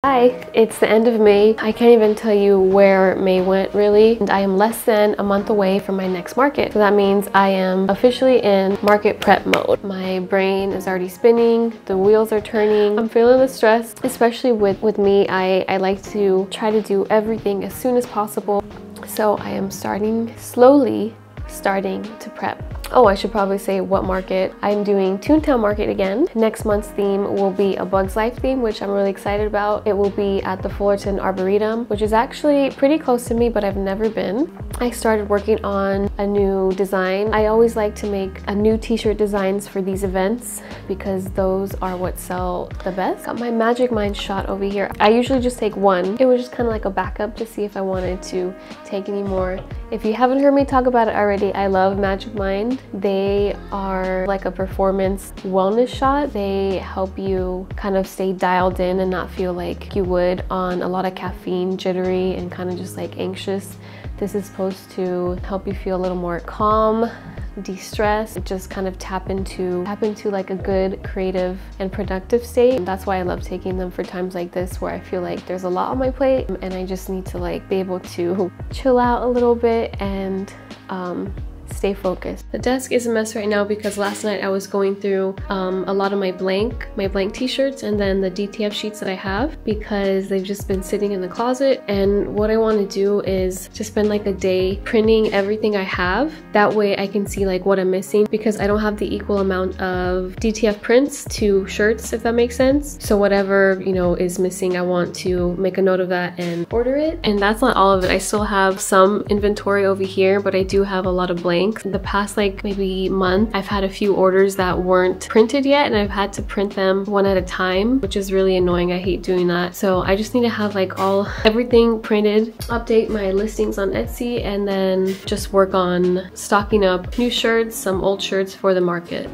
Hi, it's the end of May. I can't even tell you where May went really, and I am less than a month away from my next market. So that means I am officially in market prep mode. My brain is already spinning, the wheels are turning. I'm feeling the stress, especially with me. I like to try to do everything as soon as possible. So I am slowly starting to prep. Oh, I should probably say what market. I'm doing Toontown Market again. Next month's theme will be a Bug's Life theme, which I'm really excited about. It will be at the Fullerton Arboretum, which is actually pretty close to me, but I've never been. I started working on a new design. I always like to make a new t-shirt designs for these events because those are what sell the best. Got my Magic Mind shot over here. I usually just take one. It was just kind of like a backup to see if I wanted to take any more. If you haven't heard me talk about it already, I love Magic Mind. They are like a performance wellness shot. They help you kind of stay dialed in and not feel like you would on a lot of caffeine, jittery, and kind of just like anxious. This is supposed to help you feel a little more calm, de-stress, just kind of tap into like a good creative and productive state. And that's why I love taking them for times like this where I feel like there's a lot on my plate and I just need to like be able to chill out a little bit and stay focused. The desk is a mess right now because last night I was going through a lot of my blank t-shirts and then the DTF sheets that I have because they've just been sitting in the closet. And what I want to do is just spend like a day printing everything I have. That way I can see like what I'm missing because I don't have the equal amount of DTF prints to shirts, if that makes sense. So whatever, you know, is missing, I want to make a note of that and order it. And that's not all of it. I still have some inventory over here, but I do have a lot of blank. The past like maybe month, I've had a few orders that weren't printed yet and I've had to print them one at a time, which is really annoying. I hate doing that. So I just need to have like everything printed, update my listings on Etsy, and then just work on stocking up new shirts, some old shirts for the market.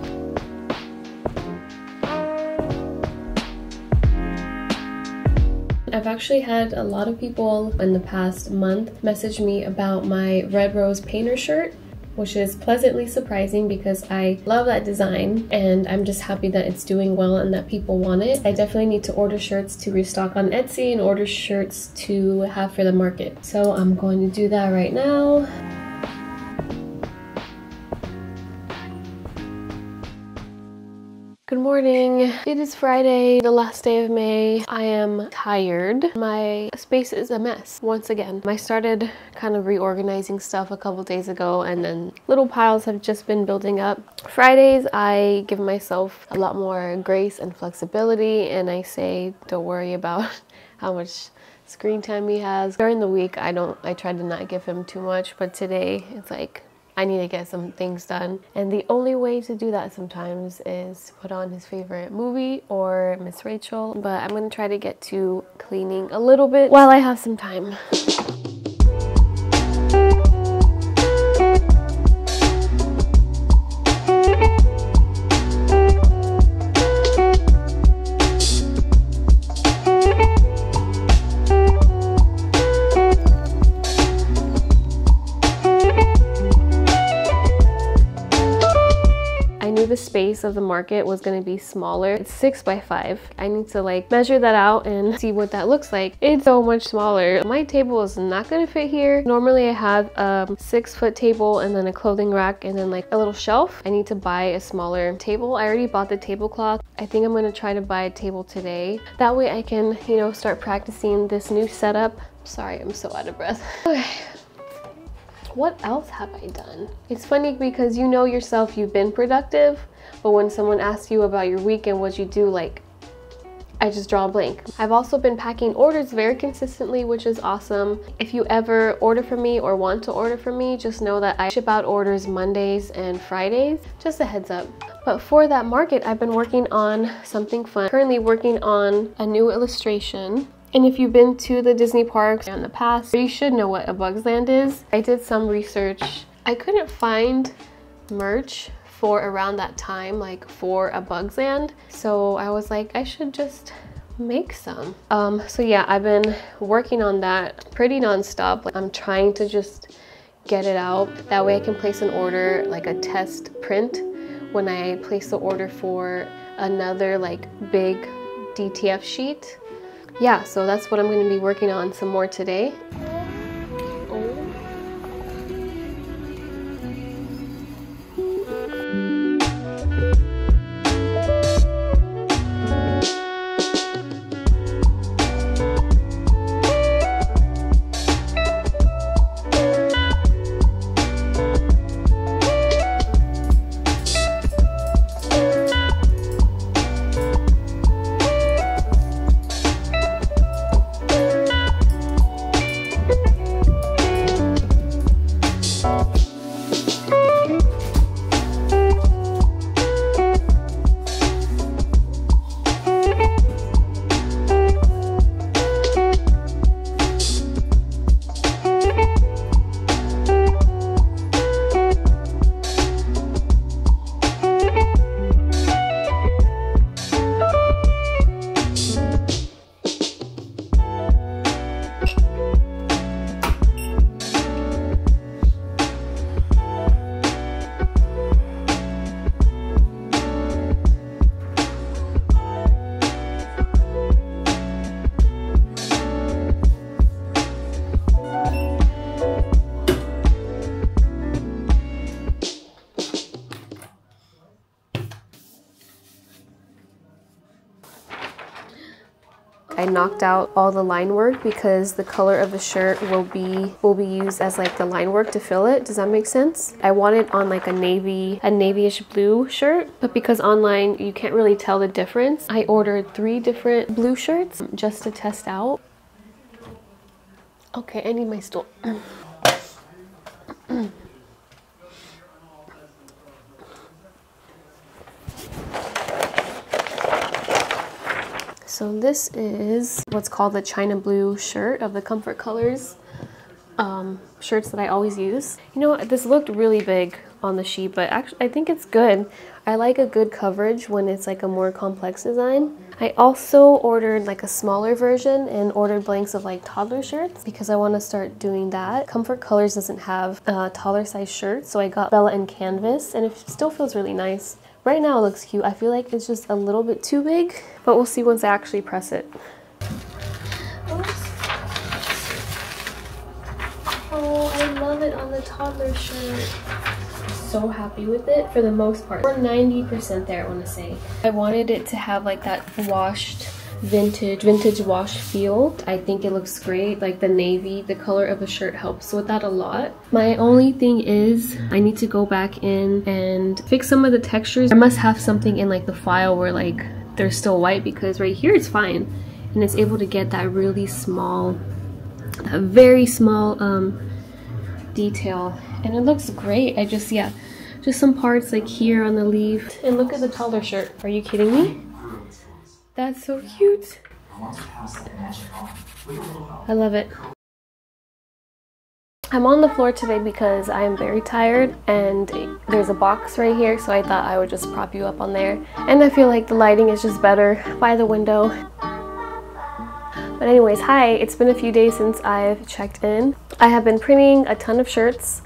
I've actually had a lot of people in the past month message me about my Red Rose Painter shirt, which is pleasantly surprising because I love that design and I'm just happy that it's doing well and that people want it. I definitely need to order shirts to restock on Etsy and order shirts to have for the market. So I'm going to do that right now. Good morning. It is Friday, the last day of May. I am tired. My space is a mess once again. I started kind of reorganizing stuff a couple days ago and then little piles have just been building up. Fridays, I give myself a lot more grace and flexibility and I say, don't worry about how much screen time he has. During the week, I try to not give him too much, but today it's like, I need to get some things done. And the only way to do that sometimes is to put on his favorite movie or Miss Rachel. But I'm gonna try to get to cleaning a little bit while I have some time. The space of the market was going to be smaller. It's 6 by 5. I need to like measure that out and see what that looks like. It's so much smaller. My table is not going to fit here. Normally I have a 6-foot table and then a clothing rack and then like a little shelf. I need to buy a smaller table. I already bought the tablecloth. I think I'm going to try to buy a table today. That way I can, you know, start practicing this new setup. Sorry, I'm so out of breath. Okay. What else have I done? It's funny because you know yourself, you've been productive, but when someone asks you about your week and what you do, like, I just draw a blank. I've also been packing orders very consistently, which is awesome. If you ever order from me or want to order from me, just know that I ship out orders Mondays and Fridays. Just a heads up. But for that market, I've been working on something fun. Currently working on a new illustration. And if you've been to the Disney parks in the past, you should know what a Bug's Land is. I did some research. I couldn't find merch for around that time, like for a Bug's Land. So I was like, I should just make some. So yeah, I've been working on that pretty nonstop. Like, I'm trying to just get it out. That way I can place an order, like a test print, when I place the order for another like big DTF sheet. yeah, so that's what I'm going to be working on some more today. I knocked out all the line work because the color of the shirt will be used as like the line work to fill it. Does that make sense? I wanted on like a navyish blue shirt, but because online you can't really tell the difference, I ordered 3 different blue shirts just to test out. Okay, I need my stool. So this is what's called the China Blue shirt of the Comfort Colors shirts that I always use. You know what, this looked really big on the sheet, but actually I think it's good. I like a good coverage when it's like a more complex design. I also ordered like a smaller version and ordered blanks of like toddler shirts because I want to start doing that. Comfort Colors doesn't have taller size shirts, so I got Bella and Canvas, and it still feels really nice. Right now it looks cute. I feel like it's just a little bit too big, but we'll see once I actually press it. Oh, I love it on the toddler shirt. So happy with it for the most part. We're 90% there, I want to say. I wanted it to have like that washed vintage wash feel. I think it looks great. Like the navy, the color of the shirt helps with that a lot. My only thing is I need to go back in and fix some of the textures. I must have something in like the file where like they're still white, because right here it's fine and it's able to get that really small, that very small detail, and it looks great. I just, yeah, just some parts like here on the leaf. And look at the toddler shirt. Are you kidding me? That's so cute. I love it. I'm on the floor today because I am very tired, and there's a box right here, so I thought I would just prop you up on there. And I feel like the lighting is just better by the window. But anyways, hi, it's been a few days since I've checked in. I have been printing a ton of shirts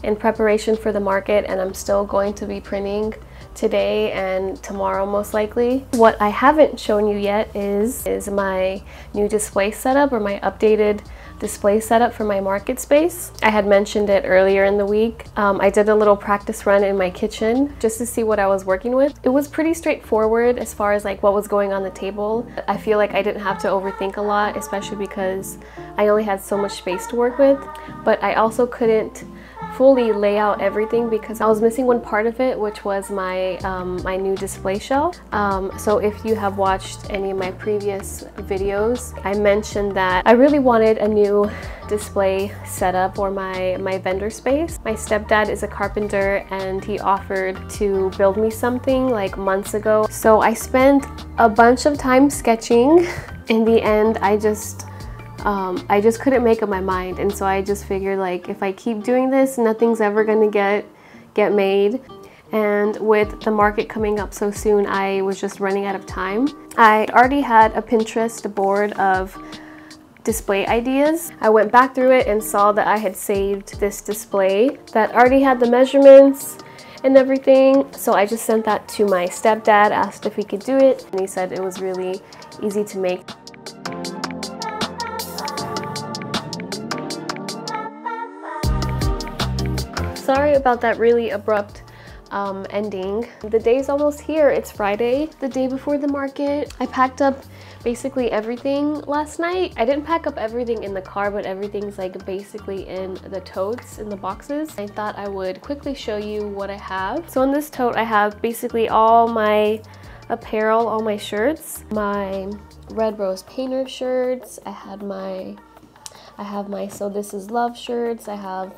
in preparation for the market, and I'm still going to be printing today and tomorrow most likely. What I haven't shown you yet is my new display setup, or my updated display setup for my market space. I had mentioned it earlier in the week. I did a little practice run in my kitchen just to see what I was working with. It was pretty straightforward as far as like what was going on the table. I feel like I didn't have to overthink a lot, especially because I only had so much space to work with. But I also couldn't fully lay out everything because I was missing one part of it, which was my my new display shelf. So if you have watched any of my previous videos, I mentioned that I really wanted a new display setup for my vendor space. My stepdad is a carpenter and he offered to build me something like months ago. So I spent a bunch of time sketching. In the end, I just couldn't make up my mind, and so I just figured, like, if I keep doing this, nothing's ever gonna get made. And with the market coming up so soon, I was just running out of time. I already had a Pinterest board of display ideas. I went back through it and saw that I had saved this display that already had the measurements and everything. So I just sent that to my stepdad, asked if he could do it, and he said it was really easy to make. Sorry about that really abrupt ending. The day's almost here. It's Friday, the day before the market. I packed up basically everything last night. I didn't pack up everything in the car, but everything's like basically in the totes, in the boxes. I thought I would quickly show you what I have. So in this tote, I have basically all my apparel, all my shirts, my Red Rose Painter shirts. I have my So This Is Love shirts. I have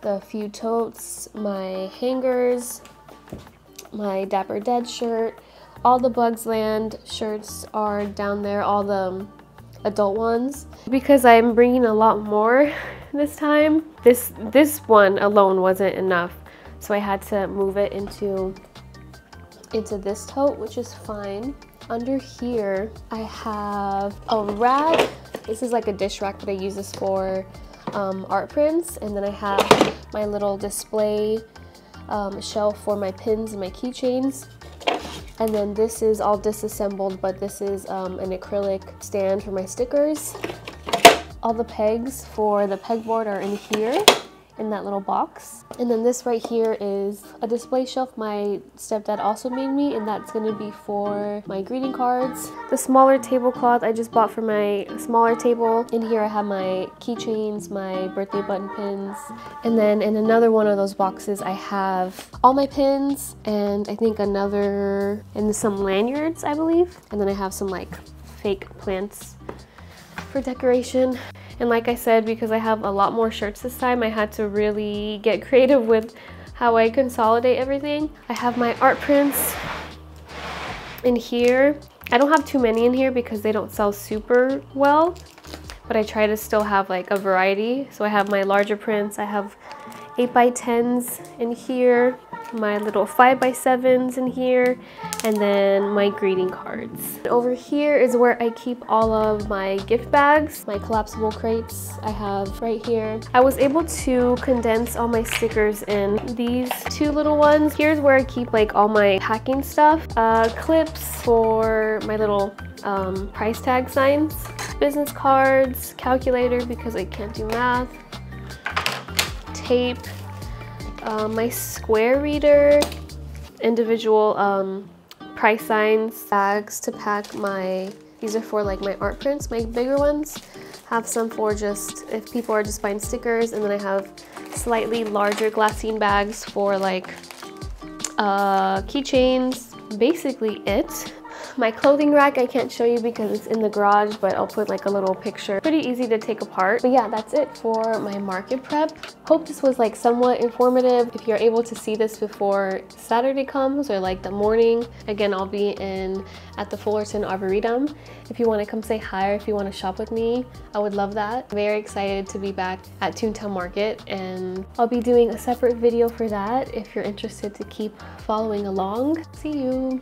the few totes, my hangers, my Dapper Dead shirt. All the Bugs Land shirts are down there, all the adult ones. Because I'm bringing a lot more this time, this one alone wasn't enough. So I had to move it into this tote, which is fine. Under here, I have a rack. This is like a dish rack, but I use this for art prints. And then I have my little display shelf for my pins and my keychains. And then this is all disassembled, but this is an acrylic stand for my stickers. All the pegs for the pegboard are in here, in that little box. And then this right here is a display shelf my stepdad also made me, and that's gonna be for my greeting cards. The smaller tablecloth I just bought for my smaller table. In here I have my keychains, my birthday button pins. And then in another one of those boxes I have all my pins, and I think another, and some lanyards I believe. And then I have some like fake plants for decoration. And like I said, because I have a lot more shirts this time, I had to really get creative with how I consolidate everything. I have my art prints in here. I don't have too many in here because they don't sell super well, but I try to still have like a variety. So I have my larger prints, I have 8x10s in here, my little 5x7s in here, and then my greeting cards. Over here is where I keep all of my gift bags, my collapsible crates I have right here. I was able to condense all my stickers in these two little ones. Here's where I keep like all my packing stuff, clips for my little price tag signs, business cards, calculator because I can't do math, tape, my square reader, individual price signs, bags to pack my, these are for like my art prints, my bigger ones. Have some for just if people are just buying stickers, and then I have slightly larger glassine bags for like keychains. Basically it. My clothing rack I can't show you because it's in the garage, but I'll put like a little picture. Pretty easy to take apart. But yeah, that's it for my market prep. Hope this was like somewhat informative. If you're able to see this before Saturday comes or like the morning, again, I'll be at the Fullerton Arboretum. If you want to come say hi or if you want to shop with me, I would love that. Very excited to be back at Toontown Market, and I'll be doing a separate video for that if you're interested to keep following along. See you.